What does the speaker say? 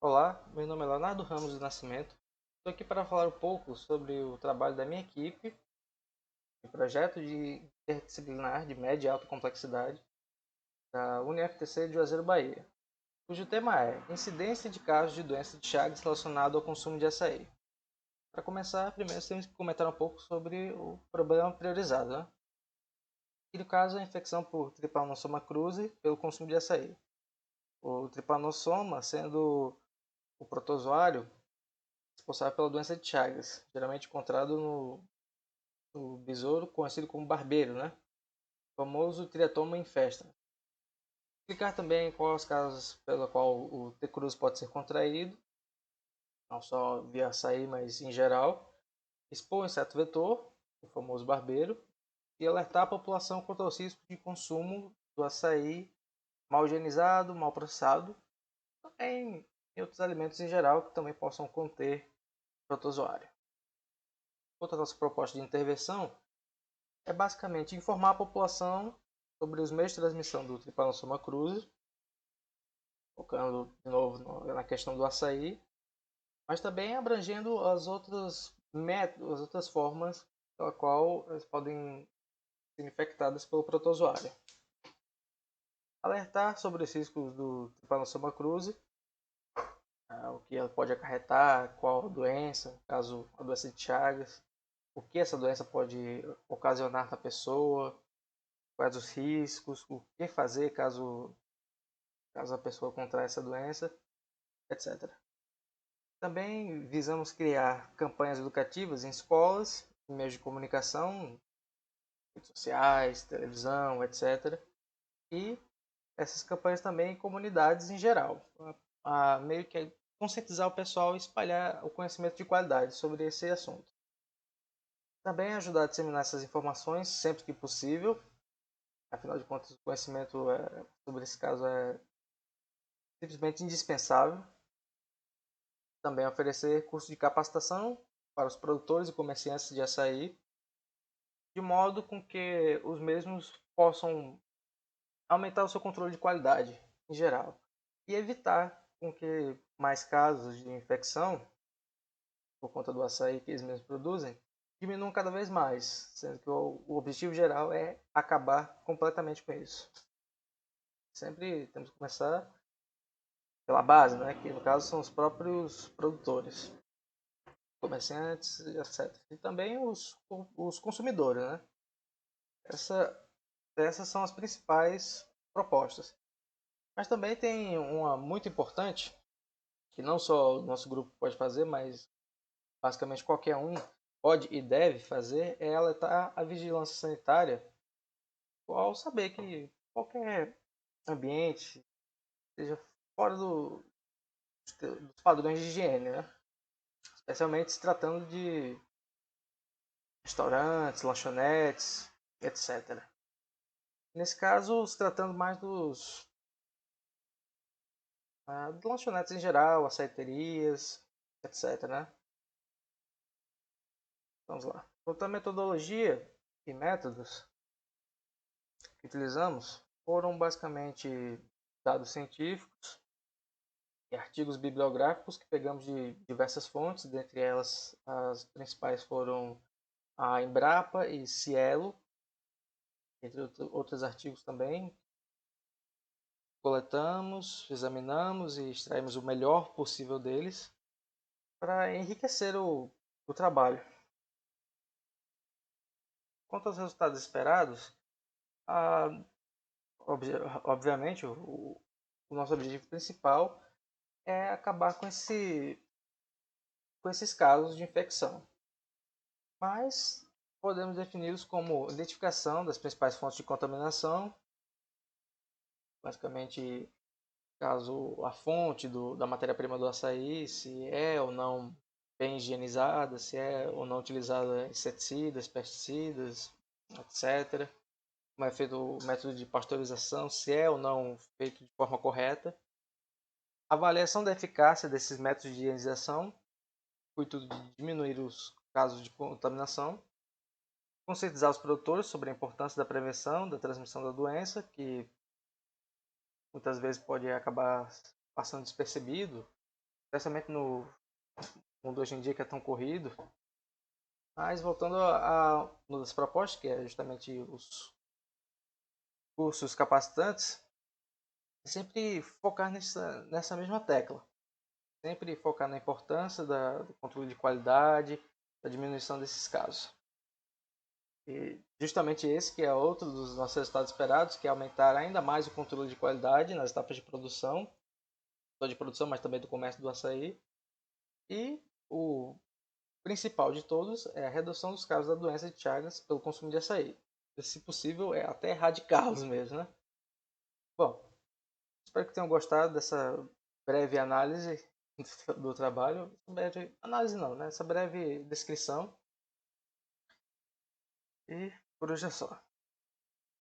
Olá, meu nome é Leonardo Ramos do Nascimento. Estou aqui para falar um pouco sobre o trabalho da minha equipe em projeto de interdisciplinar de média e alta complexidade da UniFTC de Juazeiro, Bahia, cujo tema é Incidência de casos de doença de Chagas relacionado ao consumo de açaí. Para começar, primeiro temos que comentar um pouco sobre o problema priorizado, né? E no caso, a infecção por Trypanosoma cruzi pelo consumo de açaí. O Trypanosoma sendo o protozoário responsável pela doença de Chagas, geralmente encontrado no besouro conhecido como barbeiro, né? O famoso Triatoma infesta. Explicar também quais os casos pela qual o T. cruz pode ser contraído, não só via açaí, mas em geral. Expor o inseto vetor, o famoso barbeiro, e alertar a população contra os riscos de consumo do açaí mal higienizado, mal processado, também em outros alimentos em geral que também possam conter protozoário. Outra nossa proposta de intervenção é basicamente informar a população sobre os meios de transmissão do Trypanosoma cruzi, focando de novo na questão do açaí, mas também abrangendo as outras métodos, as outras formas pela qual elas podem ser infectadas pelo protozoário. Alertar sobre os riscos do Trypanosoma cruzi, o que ela pode acarretar, qual a doença, caso a doença de Chagas, o que essa doença pode ocasionar na pessoa, quais os riscos, o que fazer caso a pessoa contraia essa doença, etc. Também visamos criar campanhas educativas em escolas, em meios de comunicação, redes sociais, televisão, etc. E essas campanhas também em comunidades em geral, a meio que conscientizar o pessoal e espalhar o conhecimento de qualidade sobre esse assunto. Também ajudar a disseminar essas informações sempre que possível, afinal de contas o conhecimento sobre esse caso é simplesmente indispensável. Também oferecer cursos de capacitação para os produtores e comerciantes de açaí, de modo com que os mesmos possam aumentar o seu controle de qualidade em geral e evitar com que mais casos de infecção por conta do açaí que eles mesmos produzem diminuam cada vez mais, sendo que o objetivo geral é acabar completamente com isso. Sempre temos que começar pela base, né, que no caso são os próprios produtores, comerciantes, etc. E também os consumidores, né? Essas são as principais propostas. Mas também tem uma muito importante, que não só o nosso grupo pode fazer, mas basicamente qualquer um pode e deve fazer, é alertar a vigilância sanitária ao saber que qualquer ambiente, seja fora dos padrões de higiene, né? Especialmente se tratando de restaurantes, lanchonetes, etc. Nesse caso, se tratando mais de lanchonetes em geral, açaiterias, etc. Né? Vamos lá. Outra metodologia e métodos que utilizamos foram basicamente dados científicos e artigos bibliográficos que pegamos de diversas fontes, dentre elas as principais foram a Embrapa e Cielo, entre outros artigos também. Coletamos, examinamos e extraímos o melhor possível deles para enriquecer o trabalho. Quanto aos resultados esperados, ah, obviamente o nosso objetivo principal é acabar com esses casos de infecção. Mas podemos defini-los como identificação das principais fontes de contaminação, basicamente caso a fonte da matéria-prima do açaí, se é ou não bem higienizada, se é ou não utilizada inseticidas, pesticidas, etc. Como é feito o método de pasteurização, se é ou não feito de forma correta. Avaliação da eficácia desses métodos de higienização, com o intuito de diminuir os casos de contaminação. Conscientizar os produtores sobre a importância da prevenção da transmissão da doença, que muitas vezes pode acabar passando despercebido especialmente no mundo hoje em dia que é tão corrido. Mas voltando a uma das propostas, que é justamente os cursos capacitantes, é sempre focar nessa mesma tecla. Sempre focar na importância do controle de qualidade, da diminuição desses casos. E justamente esse que é outro dos nossos resultados esperados, que é aumentar ainda mais o controle de qualidade nas etapas de produção, não só de produção, mas também do comércio do açaí. E o principal de todos é a redução dos casos da doença de Chagas pelo consumo de açaí. E, se possível, é até erradicá-los mesmo, né? Bom, espero que tenham gostado dessa breve análise do trabalho. Breve análise não, né? Essa breve descrição. E por hoje é só.